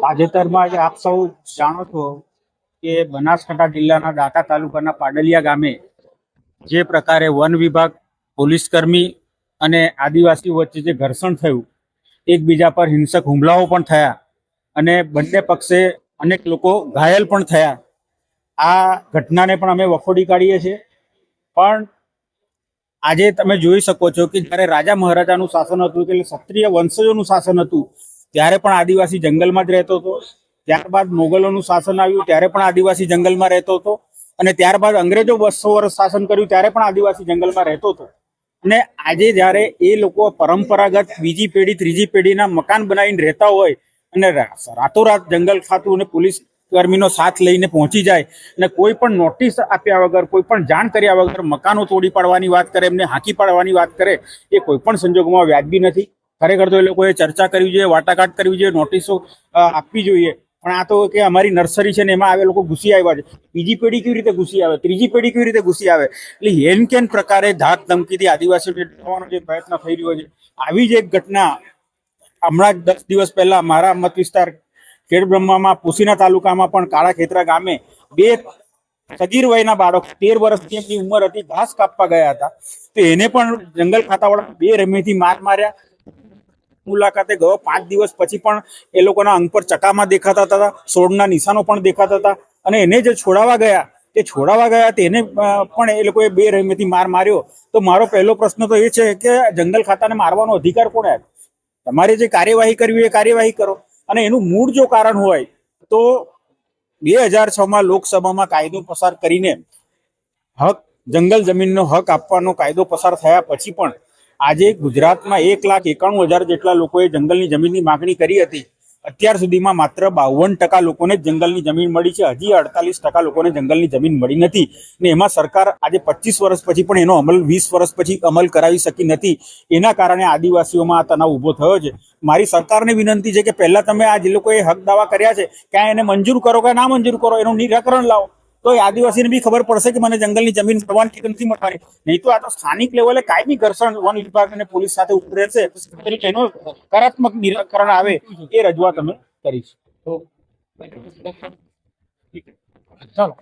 તાજેતરમાં આજે આપ સૌ જાણો છો કે બનાસકાંઠા જિલ્લાના દાંતા તાલુકાના પાડલિયા ગામે જે પ્રકારે વન વિભાગ, પોલીસ કર્મી અને આદિવાસી વચ્ચે જે ઘર્ષણ થયું, એકબીજા પર હિંસક હુમલાઓ પણ થયા અને બંને પક્ષે અનેક લોકો ઘાયલ પણ થયા. આ ઘટનાને પણ અમે વખોડી કાઢીએ છીએ. પણ આજે તમે જોઈ શકો છો કે જ્યારે રાજા મહારાજાનું શાસન હતું, એટલે ક્ષત્રિય વંશજોનું શાસન હતું, ત્યારે પણ આદિવાસી જંગલમાં જ રહેતો હતો. ત્યારબાદ મોગલોનું શાસન આવ્યું ત્યારે પણ આદિવાસી જંગલમાં રહેતો હતો અને ત્યારબાદ અંગ્રેજો 200 વર્ષ શાસન કર્યું ત્યારે પણ આદિવાસી જંગલમાં રહેતો હતો. અને આજે જ્યારે એ લોકો પરંપરાગત બીજી પેઢી ત્રીજી પેઢીના મકાન બનાવીને રહેતા હોય અને રાતોરાત જંગલ ખાતું અને પોલીસ કર્મીનો સાથ લઈને પહોંચી જાય અને કોઈ પણ નોટિસ આપ્યા વગર, કોઈ પણ જાણ કર્યા વગર મકાનો તોડી પાડવાની વાત કરે, એમને હાંકી પાડવાની વાત કરે, એ કોઈ પણ સંજોગોમાં વ્યાજબી નથી. ખરેખર તો એ લોકોએ ચર્ચા કરવી જોઈએ, વાટાઘાટ કરવી જોઈએ, નોટિસો આપવી જોઈએ. પણ આ તો કે અમારી નર્સરી છે ને એમાં આવે લોકો ઘૂસી આવ્યા છે. બીજી પેઢી કેવી રીતે ઘૂસી આવે, ત્રીજી પેઢી કેવી રીતે ઘૂસી આવે? એટલે હેન કેન પ્રકારે ધાક ધમકીથી આદિવાસીઓને ડરાવવાનો જે પ્રયત્ન થઈ રહ્યો છે. આવી જ એક ઘટના હમણાં જ 10 દિવસ પહેલા મારા મત વિસ્તાર ખેડબ્રહ્મામાં પોશીના તાલુકામાં પણ કાળા ખેતરા ગામે 2 સગીર વયના બાળક 13 વર્ષની એમની ઉંમર હતી, ઘાસ કાપવા ગયા હતા. તો એને પણ જંગલ ખાતાવાળા 2 રમેથી માર્યા. મુલાકાતે ગયો 5 દિવસ પછી પણ એ લોકોના અંગ પર ચટામાં દેખાતા હતા, સોળના નિશાનો પણ દેખાતા હતા. અને એને જે છોડાવવા ગયા તેને પણ એ લોકોએ 2 રમેથી માર્યો. તો મારો પહેલો પ્રશ્ન તો એ છે કે જંગલ ખાતાને મારવાનો અધિકાર કોણે આપ્યો? તમારે જે કાર્યવાહી કરવી એ કાર્યવાહી કરો. અને એનું મૂળ જો કારણ હોય તો 2006માં લોકસભામાં કાયદો પસાર કરીને જંગલ જમીનનો હક આપવાનો કાયદો પસાર થયા પછી પણ આજે ગુજરાતમાં 1,91,000 જેટલા લોકોએ જંગલની જમીનની માગણી કરી હતી. અત્યાર સુધીમાં માત્ર 52% લોકોને જંગલની જમીન મળી છે. હજી 48% લોકોને જંગલની જમીન મળી નથી. ને એમાં સરકાર આજે 25 વર્ષ પછી પણ એનો અમલ 20 વર્ષ પછી અમલ કરાવી શકી નથી. એના કારણે આદિવાસીઓમાં આ તણાવ ઉભો થયો છે. મારી સરકારને વિનંતી છે કે પહેલા તમે આ જે લોકોએ હક દાવા કર્યા છે ક્યાં એને મંજૂર કરો કે ના મંજૂર કરો, એનું નિરાકરણ લાવો. તો એ આદિવાસીને બી ખબર પડશે કે મને જંગલની જમીન મળવાની કે નથી મળવાની. નહીં તો આ તો સ્થાનિક લેવલે કાયમી ઘર્ષણ વન વિભાગ અને પોલીસ સાથે ઉતરેશે. એનો હકારાત્મક નિરાકરણ આવે એ રજૂઆત અમે કરી છે. ચાલો.